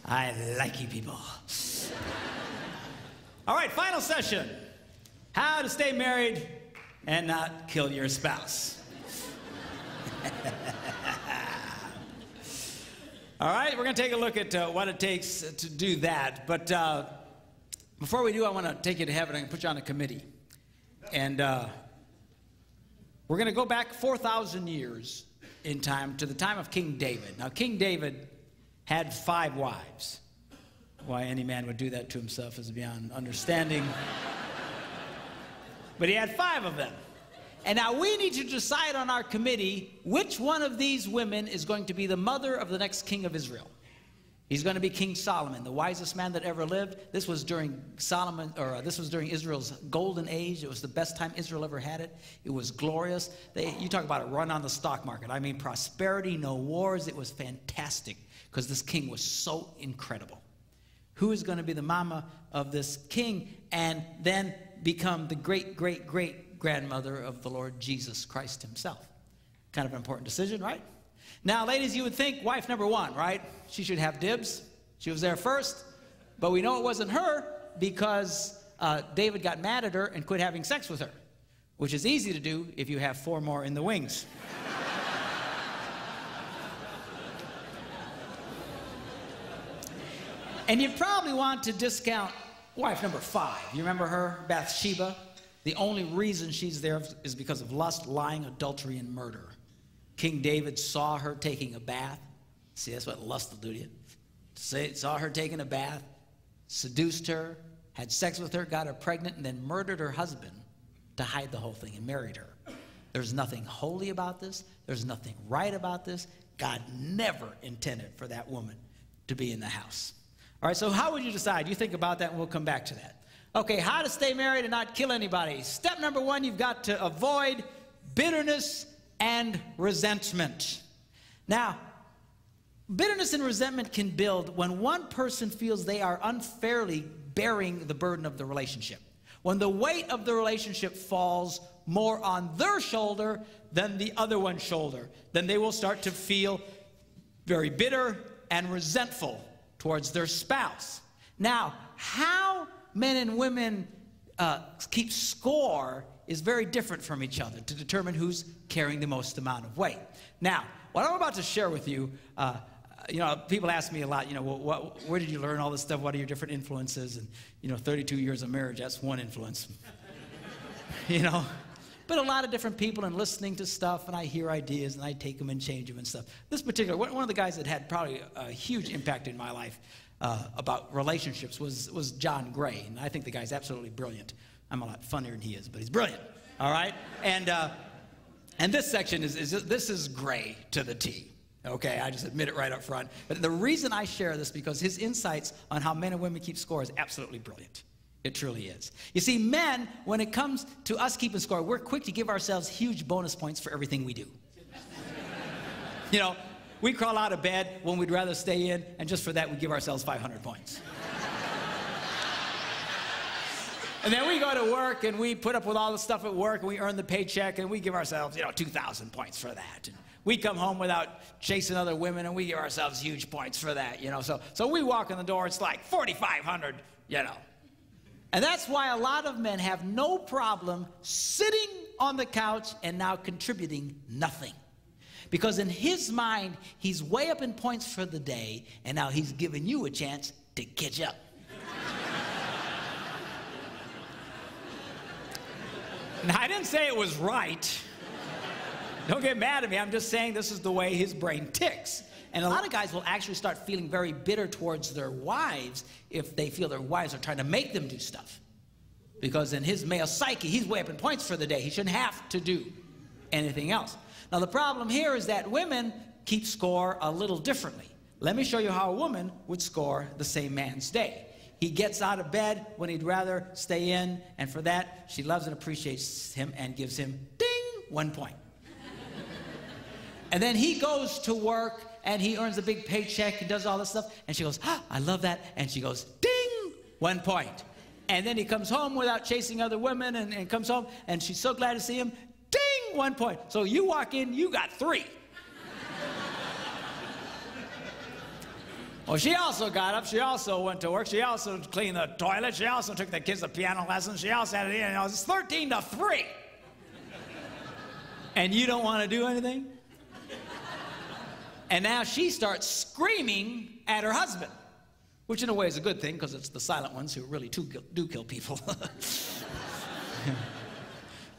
I like you people. All right, final session. How to stay married and not kill your spouse. All right, we're going to take a look at what it takes to do that. But before we do, I want to take you to heaven and put you on a committee. And we're going to go back 4,000 years in time to the time of King David. Now, King David had 5 wives. Why any man would do that to himself is beyond understanding. But he had 5 of them. And now we need to decide on our committee which one of these women is going to be the mother of the next king of Israel. He's going to be King Solomon, the wisest man that ever lived. This was during this was during Israel's golden age. It was the best time Israel ever had it. It was glorious. You talk about a run on the stock market. I mean, prosperity, no wars. It was fantastic because this king was so incredible. Who is going to be the mama of this king and then become the great-great-great-grandmother of the Lord Jesus Christ himself? Kind of an important decision, right? Now, ladies, you would think wife number 1, right? She should have dibs. She was there first. But we know it wasn't her because David got mad at her and quit having sex with her, which is easy to do if you have 4 more in the wings. And you probably want to discount wife number 5. You remember her, Bathsheba? The only reason she's there is because of lust, lying, adultery, and murder. King David saw her taking a bath. See, that's what lust will do to you. Saw her taking a bath, seduced her, had sex with her, got her pregnant, and then murdered her husband to hide the whole thing and married her. There's nothing holy about this. There's nothing right about this. God never intended for that woman to be in the house. All right, so how would you decide? You think about that, and we'll come back to that. Okay, how to stay married and not kill anybody. Step number 1, you've got to avoid bitterness and resentment. Now, bitterness and resentment can build when one person feels they are unfairly bearing the burden of the relationship. When the weight of the relationship falls more on their shoulder than the other one's shoulder, then they will start to feel very bitter and resentful towards their spouse. Now, how men and women keep score is very different from each other to determine who's carrying the most amount of weight. Now, what I'm about to share with you, people ask me a lot, where did you learn all this stuff? What are your different influences? And, 32 years of marriage, that's one influence. But a lot of different people and listening to stuff, and I hear ideas, and I take them and change them and stuff. This particular, one of the guys that had probably a huge impact in my life about relationships was John Gray, and I think the guy's absolutely brilliant. I'm a lot funnier than he is, but he's brilliant, all right? And this section this is Gray to the T, okay? I just admit it right up front. But the reason I share this because his insights on how men and women keep score is absolutely brilliant. It truly is. You see, men, when it comes to us keeping score, we're quick to give ourselves huge bonus points for everything we do. We crawl out of bed when we'd rather stay in, and just for that, we give ourselves 500 points. And then we go to work, and we put up with all the stuff at work, and we earn the paycheck, and we give ourselves, 2,000 points for that. And we come home without chasing other women, and we give ourselves huge points for that, So we walk in the door, it's like 4,500, And that's why a lot of men have no problem sitting on the couch and now contributing nothing. Because in his mind, he's way up in points for the day, and now he's giving you a chance to catch up. Now, I didn't say it was right. Don't get mad at me. I'm just saying this is the way his brain ticks. And a lot of guys will actually start feeling very bitter towards their wives if they feel their wives are trying to make them do stuff. Because in his male psyche, he's way up in points for the day. He shouldn't have to do anything else. Now, the problem here is that women keep score a little differently. Let me show you how a woman would score the same man's day. He gets out of bed when he'd rather stay in, and for that, she loves and appreciates him and gives him, ding, 1 point. And then he goes to work, and he earns a big paycheck and does all this stuff, and she goes, I love that, and she goes, ding, 1 point. And then he comes home without chasing other women, and comes home, and she's so glad to see him, ding, 1 point. So you walk in, you got 3. Well, she also got up. She also went to work. She also cleaned the toilet. She also took the kids to piano lessons. She also had it in. It's 13 to 3. And you don't want to do anything? And now she starts screaming at her husband, which in a way is a good thing because it's the silent ones who really do kill people. If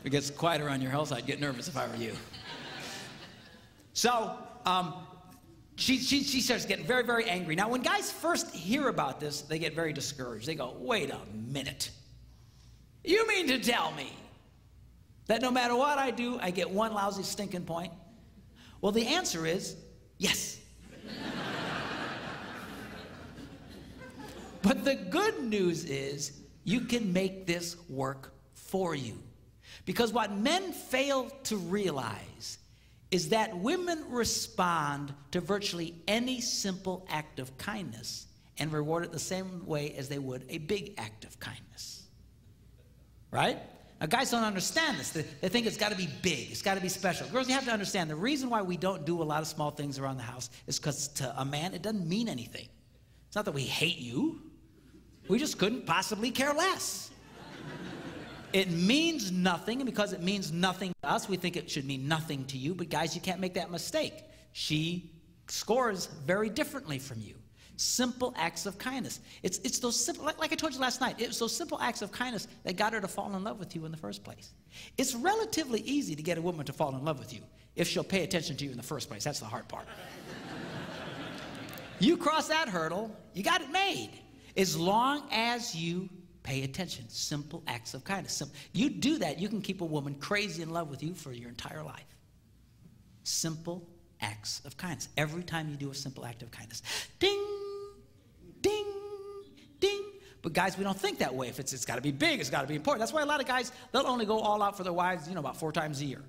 it gets quiet around your house, I'd get nervous if I were you. So she starts getting very, very angry. Now, when guys first hear about this, they get very discouraged. They go, wait a minute. You mean to tell me that no matter what I do, I get one lousy stinking point? Well, the answer is yes. But the good news is you can make this work for you. Because what men fail to realize is that women respond to virtually any simple act of kindness and reward it the same way as they would a big act of kindness. Right? Now, guys don't understand this. They think it's got to be big. It's got to be special. Girls, you have to understand the reason why we don't do a lot of small things around the house is because to a man, it doesn't mean anything. It's not that we hate you. We just couldn't possibly care less. It means nothing, and because it means nothing to us, we think it should mean nothing to you. But guys, you can't make that mistake. She scores very differently from you. Simple acts of kindness. It's those simple, like I told you last night, it's those simple acts of kindness that got her to fall in love with you in the first place. It's relatively easy to get a woman to fall in love with you if she'll pay attention to you in the first place. That's the hard part. You cross that hurdle, you got it made. As long as you pay attention. Simple acts of kindness. You do that, you can keep a woman crazy in love with you for your entire life. Simple acts of kindness. Every time you do a simple act of kindness. Ding, ding, ding. But guys, we don't think that way. If it's got to be big, it's got to be important. That's why a lot of guys, they'll only go all out for their wives, about 4 times a year.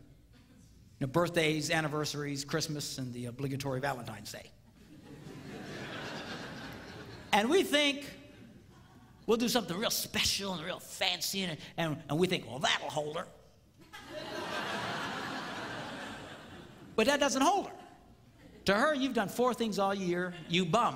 Birthdays, anniversaries, Christmas, and the obligatory Valentine's Day. And we think we'll do something real special and real fancy, and we think, well, that'll hold her. But that doesn't hold her. To her, you've done 4 things all year, you bum.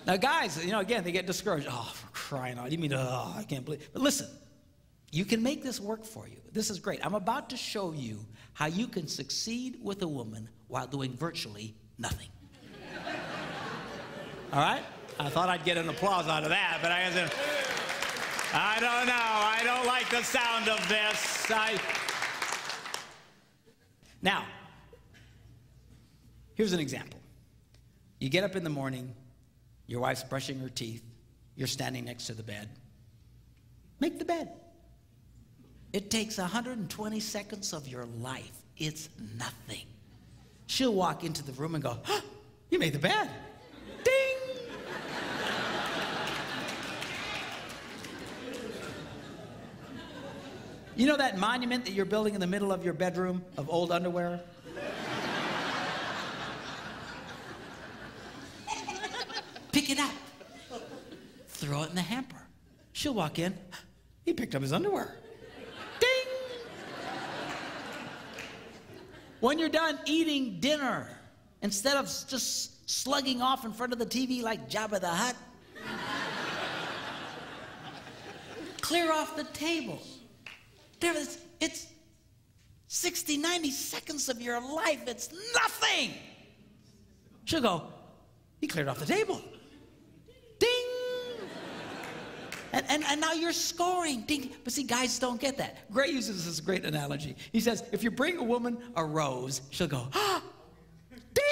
Now, guys, again, they get discouraged. Oh, for crying out. You mean, oh, I can't believe. But listen, you can make this work for you. This is great. I'm about to show you how you can succeed with a woman while doing virtually nothing. All right? I thought I'd get an applause out of that, but I don't know. I don't like the sound of this. Now, here's an example. You get up in the morning, your wife's brushing her teeth, you're standing next to the bed. Make the bed. It takes 120 seconds of your life. It's nothing. She'll walk into the room and go, oh, you made the bed. Ding! You know that monument that you're building in the middle of your bedroom of old underwear? Pick it up. Throw it in the hamper. She'll walk in. He picked up his underwear. When you're done eating dinner, instead of just slugging off in front of the TV like Jabba the Hutt, clear off the table. It's 60, 90 seconds of your life. It's nothing. She'll go, he cleared off the table. Ding! And now you're scoring. Ding. But see, guys don't get that. Gray uses this great analogy. He says, if you bring a woman a rose, she'll go, ah, ding!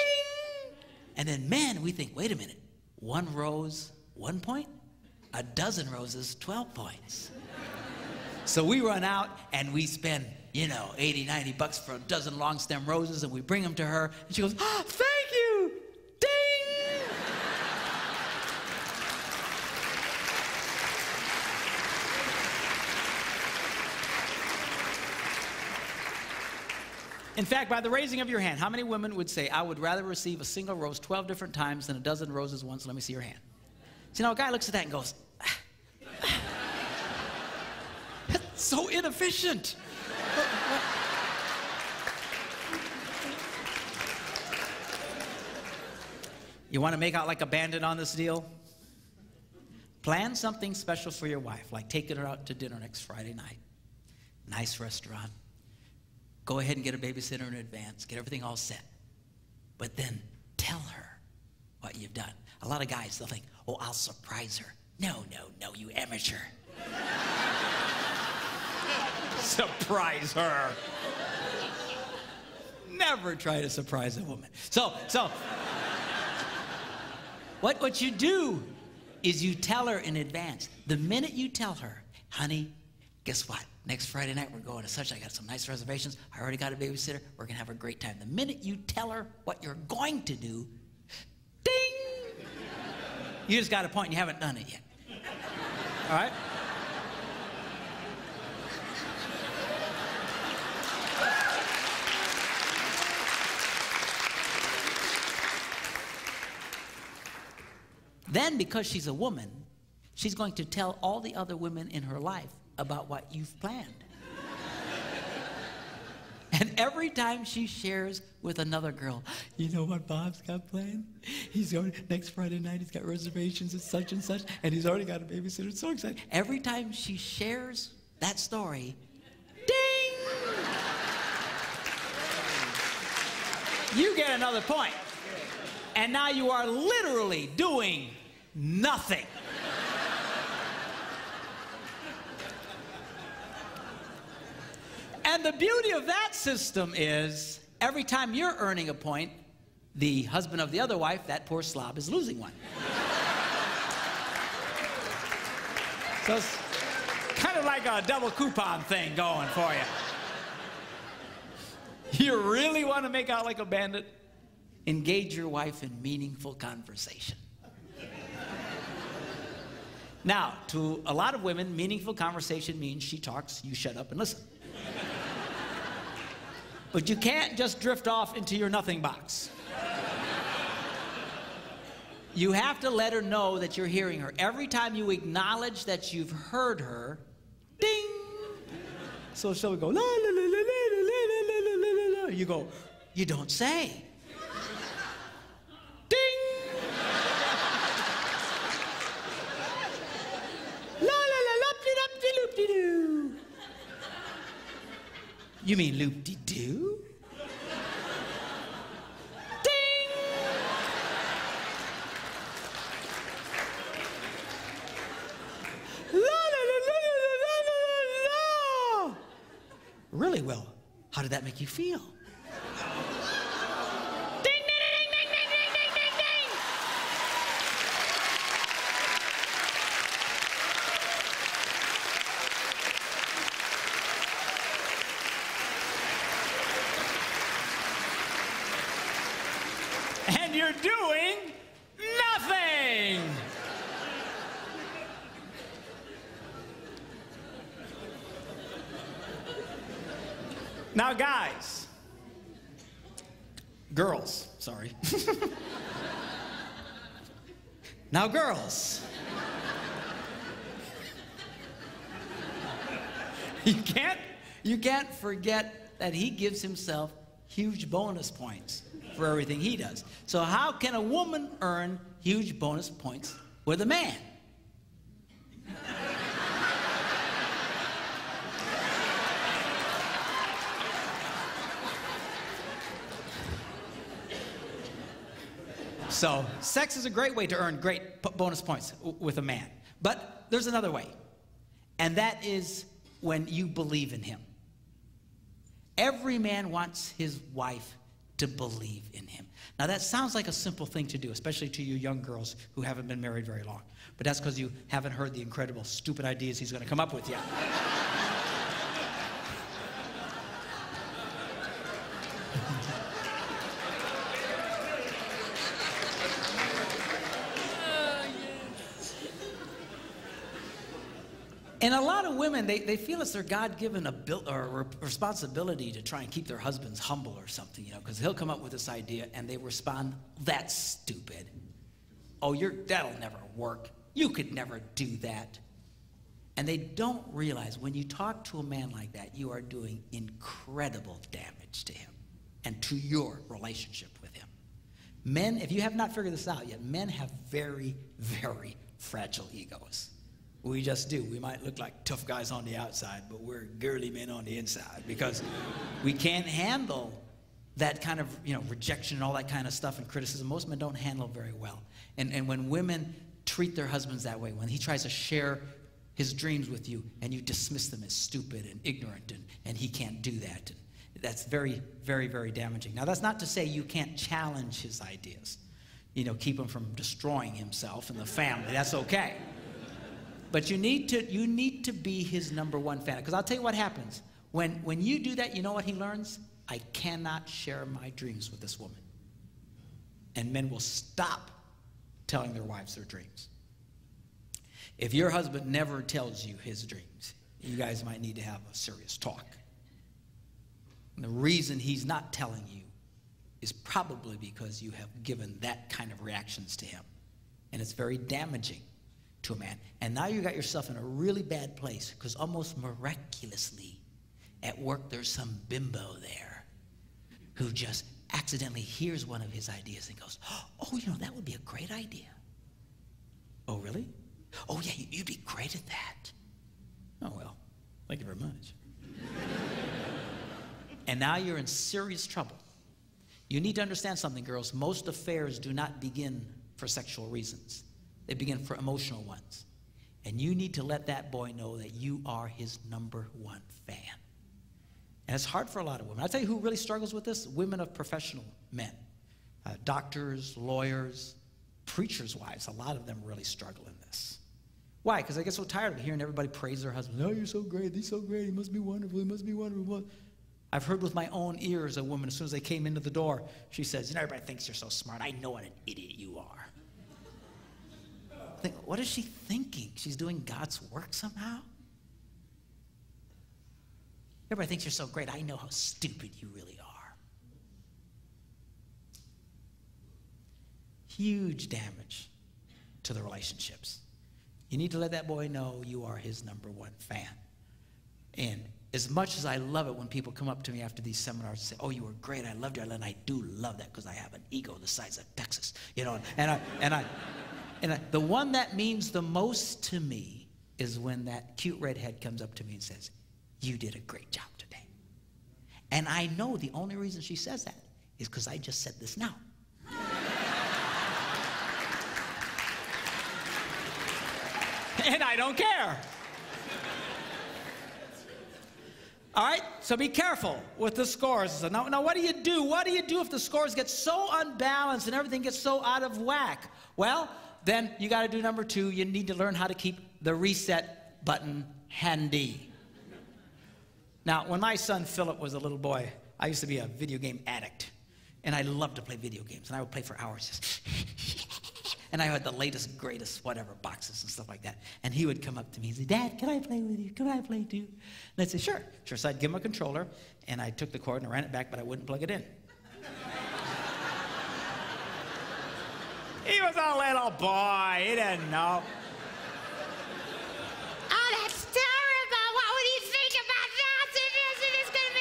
And then men, we think, wait a minute, 1 rose, 1 point? A dozen roses, 12 points. So we run out and we spend, $80, $90 for a dozen long stem roses, and we bring them to her, and she goes, ah, thank you! Ding! In fact, by the raising of your hand, how many women would say, I would rather receive a single rose 12 different times than a dozen roses once? Let me see your hand. See, now a guy looks at that and goes, that's so inefficient. You want to make out like a bandit on this deal? Plan something special for your wife, like taking her out to dinner next Friday night. Nice restaurant. Go ahead and get a babysitter in advance. Get everything all set. But then tell her what you've done. A lot of guys, they'll think, oh, I'll surprise her. No, no, no, you amateur. Surprise her. Never try to surprise a woman. So what you do is you tell her in advance. The minute you tell her, honey, guess what? Next Friday night we're going to such. I got some nice reservations. I already got a babysitter. We're going to have a great time. The minute you tell her what you're going to do, ding! You just got a point and you haven't done it yet. All right? Then, because she's a woman, she's going to tell all the other women in her life about what you've planned. And every time she shares with another girl, you know what Bob's got planned? He's going next Friday night, he's got reservations at such and such, and he's already got a babysitter. It's so exciting. Every time she shares that story, ding! You get another point. And now you are literally doing nothing. And the beauty of that system is every time you're earning a point, the husband of the other wife, that poor slob, is losing one. So it's kind of like a double coupon thing going for you. You really want to make out like a bandit? Engage your wife in meaningful conversation. Now, to a lot of women, meaningful conversation means she talks, you shut up and listen. But you can't just drift off into your nothing box. You have to let her know that you're hearing her. Every time you acknowledge that you've heard her, ding! So she'll go, la, la, la, la, la, la, la, la, la, la. You go, you don't say. Ding! La, la, la, loop-de-loop-de-loop-de-doo. You mean loop-de-doo? Ding! La, la, la, la, la, la, la, la. Really well. How did that make you feel? Ding, ding, ding, ding, ding, ding, ding, ding, ding. And you're doing nothing. Now, guys, girls, sorry. Now, girls, you can't forget that he gives himself huge bonus points for everything he does. So how can a woman earn huge bonus points with a man? So sex is a great way to earn great bonus points with a man. But there's another way, and that is when you believe in him. Every man wants his wife to believe in him. Now that sounds like a simple thing to do, especially to you young girls who haven't been married very long. But that's because you haven't heard the incredible, stupid ideas he's going to come up with yet. And a lot of women, they feel it's their God-given responsibility to try and keep their husbands humble or something, you know, because he'll come up with this idea and they respond, that's stupid. Oh, that'll never work. You could never do that. And they don't realize when you talk to a man like that, you are doing incredible damage to him and to your relationship with him. Men, if you have not figured this out yet, men have very, very fragile egos. We just do. We might look like tough guys on the outside, but we're girly men on the inside because we can't handle that kind of, rejection and all that kind of stuff and criticism. Most men don't handle it very well. And when women treat their husbands that way, when he tries to share his dreams with you and you dismiss them as stupid and ignorant and he can't do that, that's very, very, very damaging. Now, that's not to say you can't challenge his ideas. Keep him from destroying himself and the family. That's okay. But you need to be his number one fan. Because I'll tell you what happens. When you do that, you know what he learns? I cannot share my dreams with this woman. And men will stop telling their wives their dreams. If your husband never tells you his dreams, you guys might need to have a serious talk. And the reason he's not telling you is probably because you have given that kind of reactions to him. And it's very damaging to a man. And now you got yourself in a really bad place because almost miraculously at work there's some bimbo there who just accidentally hears one of his ideas and goes, oh, that would be a great idea. Oh, really? Oh, yeah, you'd be great at that. Oh, well, thank you very much. And now you're in serious trouble. You need to understand something, girls. Most affairs do not begin for sexual reasons. They begin for emotional ones. And you need to let that boy know that you are his number one fan. And it's hard for a lot of women. I'll tell you who really struggles with this. Women of professional men. Doctors, lawyers, preachers' wives. A lot of them really struggle in this. Why? Because they get so tired of hearing everybody praise their husband. Oh, you're so great. He's so great. He must be wonderful. He must be wonderful. I've heard with my own ears a woman, as soon as they came into the door, she says, everybody thinks you're so smart. I know what an idiot you are. I think, what is she thinking? She's doing God's work somehow? Everybody thinks you're so great. I know how stupid you really are. Huge damage to the relationships. You need to let that boy know you are his number one fan. And as much as I love it when people come up to me after these seminars and say, oh, you were great, I loved you, and I do love that because I have an ego the size of Texas, the one that means the most to me is when that cute redhead comes up to me and says, you did a great job today. And I know the only reason she says that is because I just said this now. And I don't care. All right, so be careful with the scores. Now, what do you do? What do you do if the scores get so unbalanced and everything gets so out of whack? Well, then you got to do number two. You need to learn how to keep the reset button handy. Now, when my son Philip was a little boy, I used to be a video game addict. And I loved to play video games. And I would play for hours just and I had the latest, greatest, whatever, boxes and stuff like that. And he would come up to me and say, Dad, can I play with you? Can I play too? And I'd say, sure. Sure. So I'd give him a controller, and I took the cord and I ran it back, but I wouldn't plug it in. He was a little boy. He didn't know. Oh, that's terrible. What would he think about that? It is going to be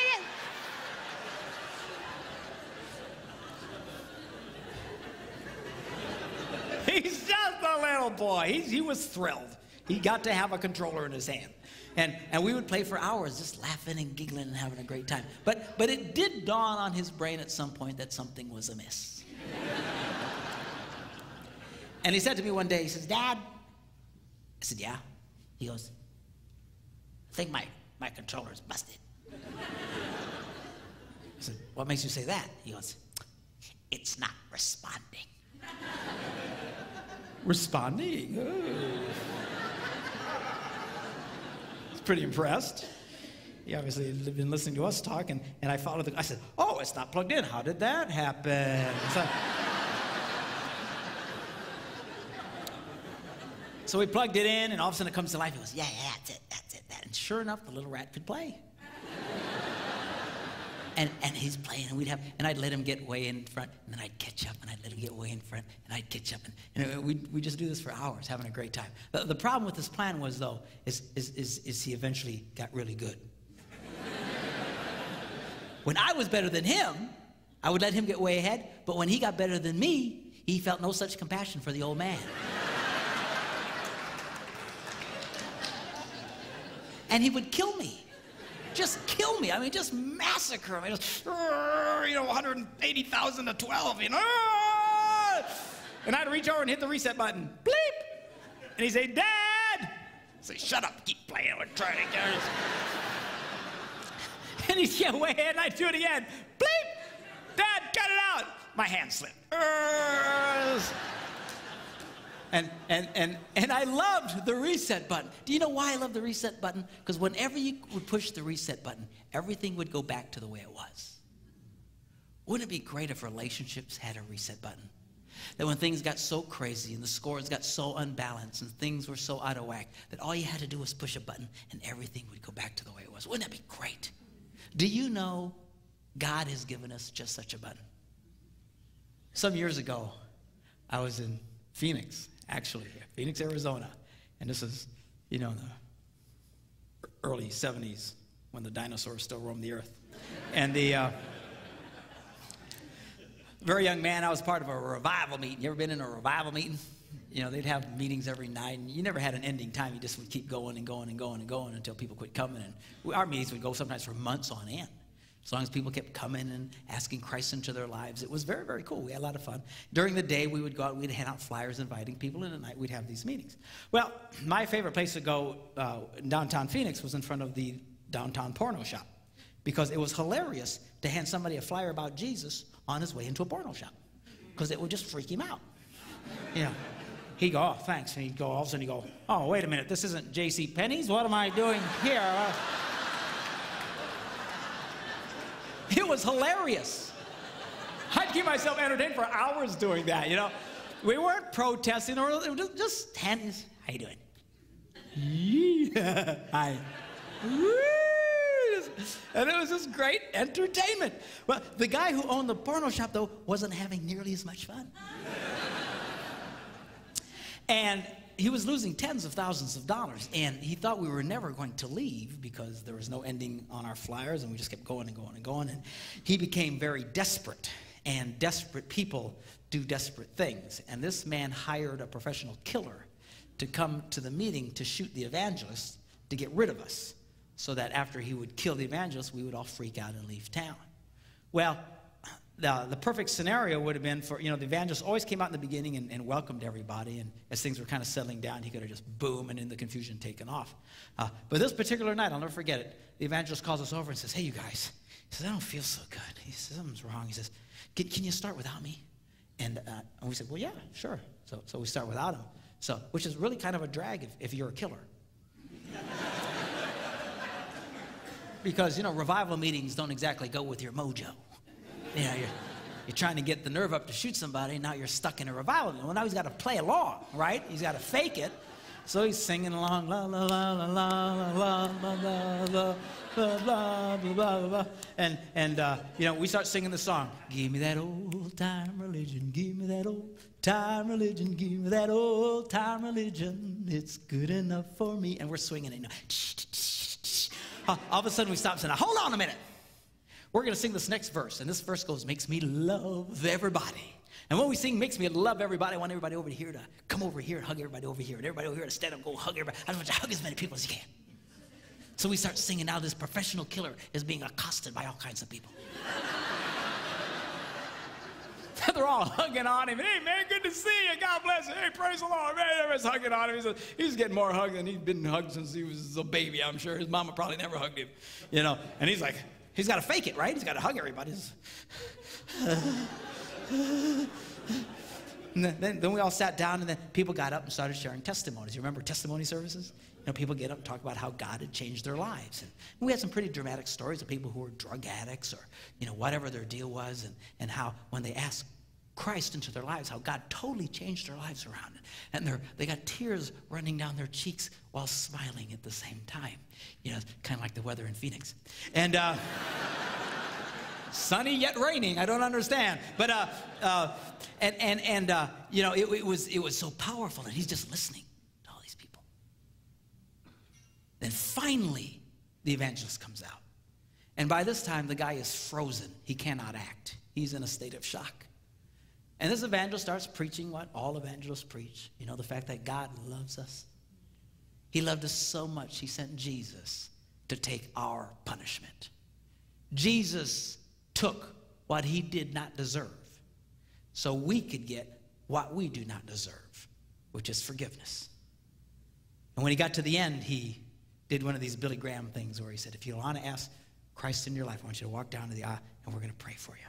He's just a little boy. He was thrilled. He got to have a controller in his hand. And we would play for hours just laughing and giggling and having a great time. But it did dawn on his brain at some point that something was amiss. And he said to me one day, he says, Dad. I said, yeah. He goes, I think my controller is busted. I said, what makes you say that? He goes, it's not responding. Responding? Oh. He's pretty impressed. He obviously had been listening to us talk, and I followed I said, oh, it's not plugged in. How did that happen? So we plugged it in, and all of a sudden it comes to life. He goes, yeah, that's it. And sure enough, the little rat could play. And he's playing, and I'd let him get way in front, and then I'd catch up, and I'd let him get way in front, and I'd catch up, and we'd just do this for hours, having a great time. The problem with this plan was, though, is he eventually got really good. When I was better than him, I would let him get way ahead, but when he got better than me, he felt no such compassion for the old man. And he would kill me. Just kill me. I mean, just massacre me. Just, 180,000 to 12, And I'd reach over and hit the reset button. Bleep! And he'd say, Dad! I'd say, shut up, keep playing. We're trying to get it. And he'd get way ahead, and I'd do it again. Bleep! Dad, cut it out! My hand slipped. And I loved the reset button. Do you know why I love the reset button? Because whenever you would push the reset button, everything would go back to the way it was. Wouldn't it be great if relationships had a reset button? That when things got so crazy and the scores got so unbalanced and things were so out of whack, that all you had to do was push a button and everything would go back to the way it was. Wouldn't that be great? Do you know God has given us just such a button? Some years ago, I was in Phoenix, Phoenix, Arizona. And this is, in the early 70s when the dinosaurs still roamed the earth. And the very young man, I was part of a revival meeting. You ever been in a revival meeting? They'd have meetings every night, and you never had an ending time. You just would keep going and going and going and going until people quit coming. And our meetings would go sometimes for months on end. As long as people kept coming and asking Christ into their lives. It was very, very cool. We had a lot of fun. During the day, we would go out, we'd hand out flyers inviting people, and at night we'd have these meetings. Well, my favorite place to go in downtown Phoenix was in front of the downtown porno shop, because it was hilarious to hand somebody a flyer about Jesus on his way into a porno shop, because it would just freak him out. He'd go, oh, thanks. And he'd go, all of a sudden he'd go, oh, wait a minute, this isn't J.C. Penney's? What am I doing here? It was hilarious. I'd keep myself entertained for hours doing that, We weren't protesting, or just handing, how you doing? Yeah, hi. And it was just great entertainment. Well, the guy who owned the porno shop, though, wasn't having nearly as much fun. And he was losing tens of thousands of dollars, and he thought we were never going to leave because there was no ending on our flyers, and we just kept going and going and going. And he became very desperate, and desperate people do desperate things. And this man hired a professional killer to come to the meeting to shoot the evangelist to get rid of us, so that after he would kill the evangelist, we would all freak out and leave town. Well, the perfect scenario would have been for, the evangelist always came out in the beginning and welcomed everybody, and as things were kind of settling down, he could have just boom and in the confusion taken off. But this particular night, I'll never forget it, the evangelist calls us over and says, hey, you guys. He says, I don't feel so good. He says, something's wrong. He says, can you start without me? And we said, well, yeah, sure. So we start without him. Which is really kind of a drag if you're a killer. Because, revival meetings don't exactly go with your mojo. You're trying to get the nerve up to shoot somebody, and now you're stuck in a revival. Well, now he's got to play along, right? He's got to fake it. So he's singing along, la la la la la la la la la blah blah blah blah. And we start singing the song. Give me that old time religion. Give me that old time religion. Give me that old time religion. It's good enough for me. And we're swinging it. All of a sudden we stop and say, now, hold on a minute. We're going to sing this next verse. And this verse goes, makes me love everybody. And when we sing makes me love everybody, I want everybody over here to come over here and hug everybody over here. And everybody over here to stand up and go hug everybody. I want you to hug as many people as you can. So we start singing. Now this professional killer is being accosted by all kinds of people. They're all hugging on him. Hey, man, good to see you. God bless you. Hey, praise the Lord. Man, everybody's hugging on him. He's getting more hugs than he's been hugged since he was a baby, I'm sure. His mama probably never hugged him, And he's like, he's got to fake it, right? He's got to hug everybody. And then we all sat down, and then people got up and started sharing testimonies. You remember testimony services? People get up and talk about how God had changed their lives. And we had some pretty dramatic stories of people who were drug addicts or, whatever their deal was, and how when they asked Christ into their lives, how God totally changed their lives around. And they got tears running down their cheeks while smiling at the same time. Kind of like the weather in Phoenix. And sunny yet raining. I don't understand. But it was so powerful, and he's just listening to all these people. Then finally, the evangelist comes out. And by this time, the guy is frozen. He cannot act. He's in a state of shock. And this evangelist starts preaching what all evangelists preach. You know, the fact that God loves us. He loved us so much, he sent Jesus to take our punishment. Jesus took what he did not deserve so we could get what we do not deserve, which is forgiveness. And when he got to the end, he did one of these Billy Graham things where he said, if you want to ask Christ in your life, I want you to walk down to the aisle and we're going to pray for you.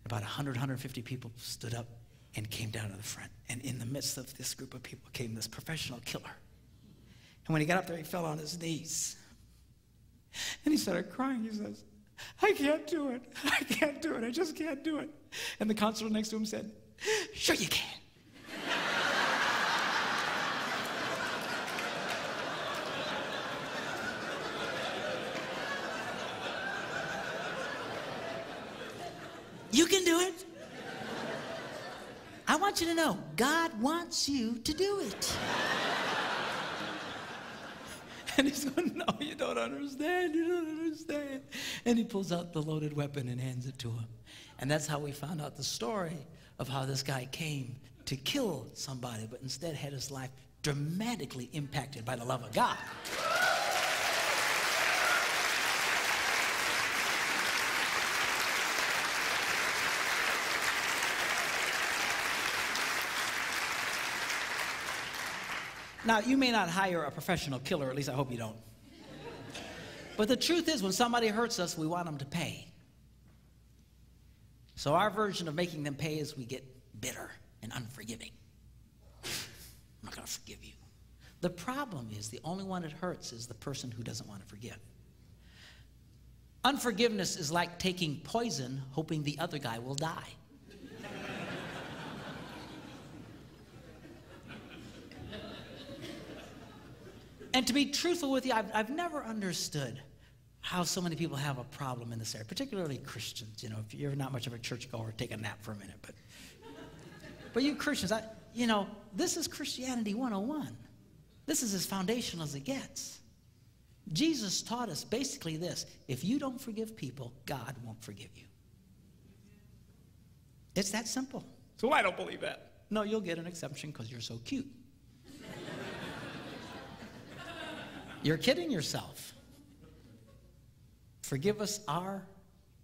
About 100, 150 people stood up and came down to the front. And in the midst of this group of people came this professional killer. And when he got up there, he fell on his knees. And he started crying. He says, I can't do it. I can't do it. I just can't do it. And the counselor next to him said, sure you can. You can do it. I want you to know, God wants you to do it. And he's going, no, you don't understand. You don't understand. And he pulls out the loaded weapon and hands it to him. And that's how we found out the story of how this guy came to kill somebody, but instead had his life dramatically impacted by the love of God. Now, you may not hire a professional killer, at least I hope you don't. But the truth is, when somebody hurts us, we want them to pay. So our version of making them pay is we get bitter and unforgiving. I'm not going to forgive you. The problem is the only one it hurts is the person who doesn't want to forgive. Unforgiveness is like taking poison, hoping the other guy will die. And to be truthful with you, I've never understood how so many people have a problem in this area, particularly Christians. You know, if you're not much of a churchgoer, take a nap for a minute. But you Christians, you know, this is Christianity 101. This is as foundational as it gets. Jesus taught us basically this: if you don't forgive people, God won't forgive you. It's that simple. So I don't believe that. No, you'll get an exception because you're so cute. You're kidding yourself. Forgive us our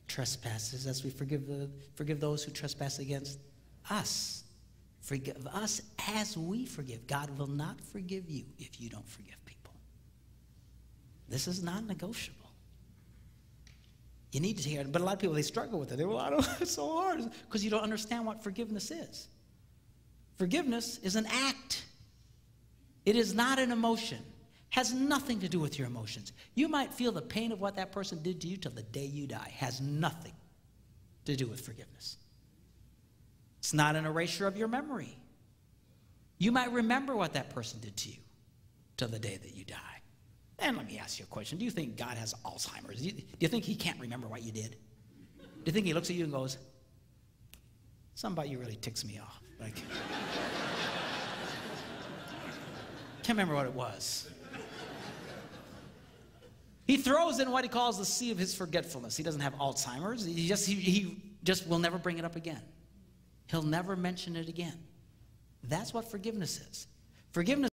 trespasses as we forgive those who trespass against us. Forgive us as we forgive. God will not forgive you if you don't forgive people. This is non-negotiable. You need to hear it. But a lot of people, they struggle with it. They go, I don't, it's so hard. Because you don't understand what forgiveness is. Forgiveness is an act. It is not an emotion. Has nothing to do with your emotions. You might feel the pain of what that person did to you till the day you die. Has nothing to do with forgiveness. It's not an erasure of your memory. You might remember what that person did to you till the day that you die. And let me ask you a question. Do you think God has Alzheimer's? Do you think he can't remember what you did? Do you think he looks at you and goes, something about you really ticks me off? Like, can't remember what it was. He throws in what he calls the sea of his forgetfulness. He doesn't have Alzheimer's. He just will never bring it up again. He'll never mention it again. That's what forgiveness is. Forgiveness